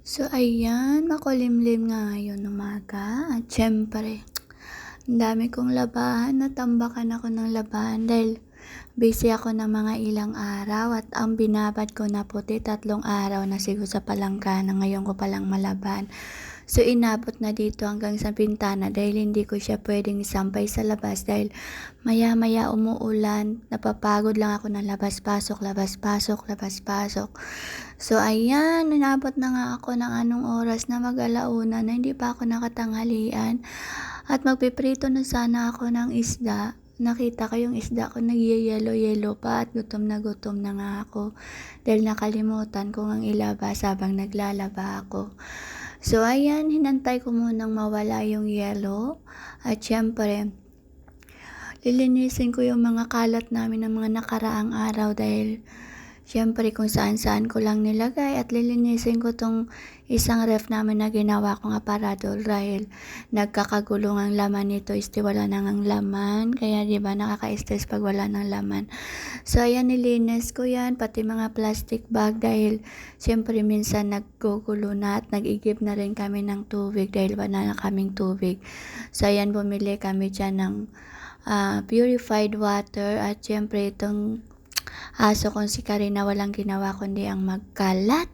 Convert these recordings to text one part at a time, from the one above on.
So ayan, makulimlim nga ngayon umaga at siyempre ang dami kong labahan, natambakan ako ng labahan dahil busy ako ng mga ilang araw at ang binabad ko na puti 3 araw na siguro sa palangkana, ngayon ko palang malaban. So inabot na dito hanggang sa bintana dahil hindi ko siya pwedeng isampay sa labas dahil maya-maya umuulan, napapagod lang ako ng labas-pasok, labas-pasok, labas-pasok. So ayan, inabot na nga ako ng anong oras na mag-alauna na hindi pa ako nakatanghalian at magpiprito na sana ako ng isda. Nakita ko yung isda ko nagyayelo-yelo pa at gutom na nga ako dahil nakalimutan kong ang ilabas habang naglalaba ako. So ayan, hinantay ko munang mawala yung yelo at syempre lilinisin ko yung mga kalat namin ng mga nakaraang araw dahil syempre kung saan-saan ko lang nilagay at lilinisin ko tong isang ref namin na ginawa kong aparador dahil nagkakagulong ang laman nito, wala nang ang laman, kaya diba nakaka-stress pag wala nang laman. So ayan, nilinis ko yan, pati mga plastic bag dahil syempre minsan naggugulo na at nag-igib na rin kami ng tubig dahil wala na kaming tubig. So ayan, bumili kami dyan ng purified water at syempre itong aso kong si Karina walang ginawa kundi ang magkalat,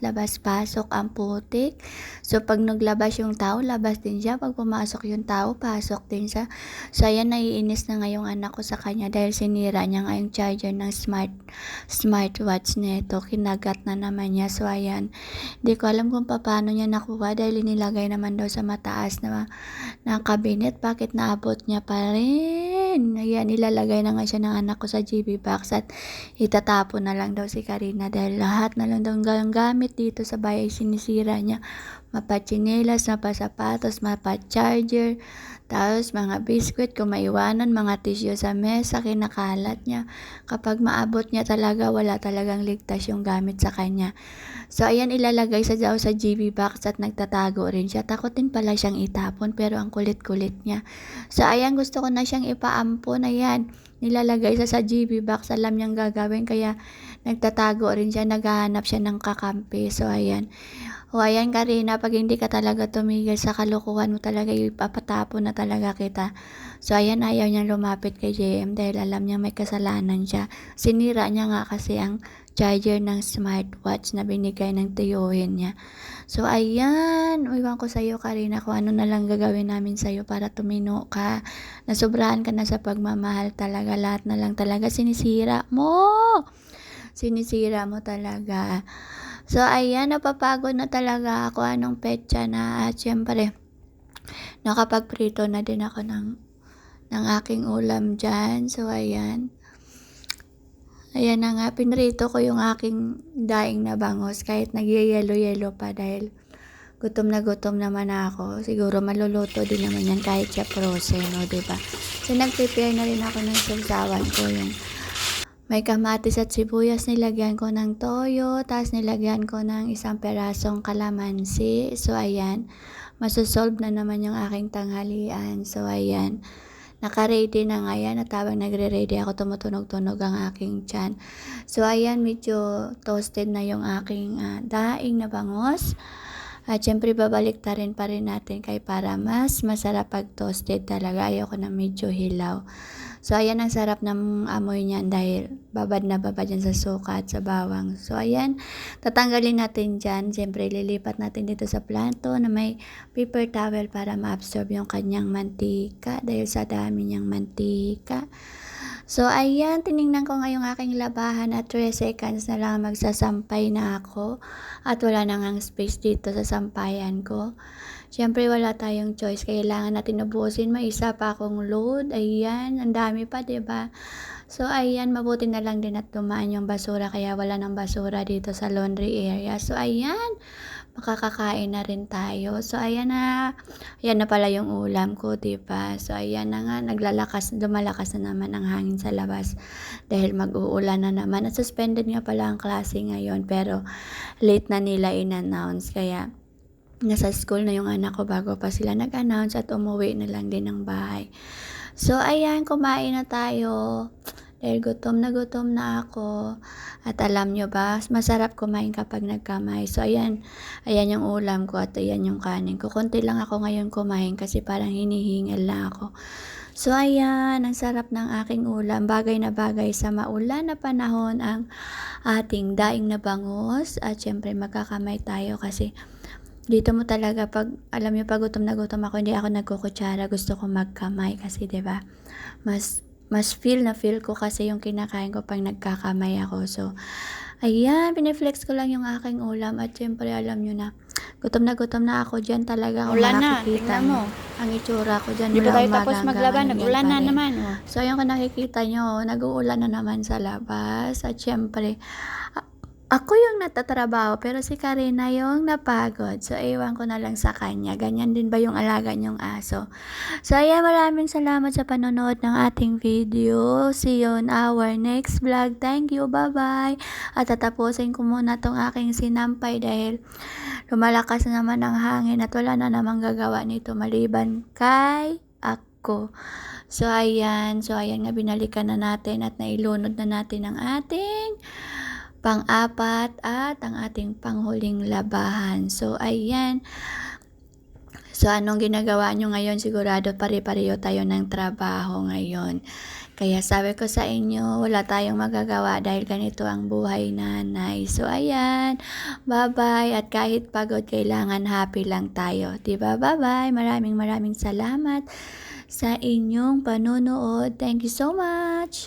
labas-pasok ang putik. So pag naglabas yung tao, labas din siya. Pag pumasok yung tao, pasok din siya. So ayan, naiinis na nga yung anak ko sa kanya dahil sinira niya nga yung charger ng smartwatch nito. Kinagat na naman niya. So ayan, di ko alam kung paano niya nakuha dahil inilagay naman daw sa mataas na cabinet. Bakit naabot niya pa rin? Ayan, ilalagay na nga siya ng anak ko sa GB box at itatapon na lang daw si Karina dahil lahat na lang daw ang gamit dito sa bahay sinisira niya. Mapachinelas, mapasapatos, mapacharger, tapos mga biskwit kung maiwanan, mga tissue sa mesa, kinakalat niya. Kapag maabot niya talaga, wala talagang ligtas yung gamit sa kanya. So ayan, ilalagay sa daw sa GB box at nagtatago rin siya. Takotin pala siyang itapon pero ang kulit-kulit niya. So ayan, gusto ko na siyang ipaampon. Ayan, nilalagay sa GB box, alam niyang gagawin kaya nagtatago rin siya, naghahanap siya ng kakampi. So ayan, o ayan Karina, pag hindi ka talaga tumigil sa kalokohan mo talaga, ipapatapon na talaga kita. So ayan, ayaw niyang lumapit kay JM dahil alam niya may kasalanan siya. Sinira niya nga kasi ang charger ng smartwatch na binigay ng tiyuhin niya. So ayan, iwan ko sa'yo Karina kung ano na lang gagawin namin sa'yo para tumino ka. Nasobrahan ka na sa pagmamahal talaga, lahat na lang talaga sinisira mo. Sinisira mo talaga. So ayan, napapagod na talaga ako anong petsa na at syempre nakapagprito na din ako ng aking ulam dyan. So ayan, ayan na nga, pinrito ko yung aking daing na bangos kahit nagyayelo-yelo pa dahil gutom naman ako. Siguro maluluto din naman yan kahit siya frozen, no, diba? So nag-prepare na rin ako ng sausawan ko, yung may kamatis at sibuyas, nilagyan ko ng toyo, tapos nilagyan ko ng isang perasong kalamansi. So ayan, masosolve na naman yung aking tanghalian. So ayan, naka-ready na nga yan at habang nagre-ready ako, tumutunog-tunog ang aking tiyan. So ayan, medyo toasted na yung aking daing na bangos. At syempre babalik pa rin natin kay para mas masarap pag toasted talaga. Ayoko na medyo hilaw. So ayan, ang sarap ng amoy niyan dahil babad na babad yan sa suka at sa bawang. So ayan, tatanggalin natin dyan. Syempre lilipat natin dito sa plato na may paper towel para ma-absorb yung kanyang mantika dahil sa dami niyang mantika. So ayan, tiningnan ko ngayong aking labahan at 3 seconds na lang magsasampay na ako at wala nang ang space dito sa sampayan ko. Siyempre wala tayong choice, kailangan natin ubusin. May isa pa akong load, ayan, ang dami pa, diba? So ayan, mabuti na lang din at dumaan yung basura kaya wala ng basura dito sa laundry area. So ayan, makakakain na rin tayo. So ayan na pala yung ulam ko, diba? So ayan na nga, dumalakas na naman ang hangin sa labas dahil mag-uulan na naman. At suspended nga pala ang klase ngayon pero late na nila in-announce kaya nasa school na yung anak ko bago pa sila nag-announce at umuwi na lang din ng bahay. So ayan, kumain na tayo dahil gutom na ako. At alam nyo ba, masarap kumain kapag nagkamay. So ayan yung ulam ko at ayan yung kanin ko. Konti lang ako ngayon kumain kasi parang hinihingal na ako. So ayan, ang sarap ng aking ulam. Bagay na bagay sa maulan na panahon ang ating daing na bangus. At syempre magkakamay tayo kasi dito mo talaga pag, alam nyo, pag gutom na gutom ako, hindi ako nagkukutsara. Gusto ko magkamay kasi 'di ba? Mas feel ko kasi yung kinakain ko pag nagkakamay ako. So, ayan, piniflex ko lang yung aking ulam at syempre alam nyo na, gutom na ako dyan talaga. Kung Ulan na, makikita tingnan nyo, mo. ang itsura ko dyan Di pa mula tayo umaga tapos hanggang maglaba, ngayon, nag-ulan yan na pa rin. naman. Oh. So, ayun, kung nakikita nyo, nag-uulan na naman sa labas. At syempre, ako yung natatrabaho pero si Karina yung napagod. So, ewan ko na lang sa kanya. Ganyan din ba yung alaga niyong aso? So, ayan, maraming salamat sa panonood ng ating video. See you on our next vlog. Thank you. Bye-bye. At tatapusin ko muna tong aking sinampay dahil lumalakas na naman ang hangin at wala na namang gagawa nito maliban kay ako. So, ayan nga, binalikan na natin at nailunod na natin ang ating pang-apat at ang ating panghuling labahan. So, ayan. So, anong ginagawa nyo ngayon? Sigurado pare-pareho tayo ng trabaho ngayon. Kaya sabi ko sa inyo, wala tayong magagawa dahil ganito ang buhay, nanay. So, ayan. Bye-bye. At kahit pagod, kailangan happy lang tayo. Diba? Bye-bye. Maraming salamat sa inyong panonood. Thank you so much.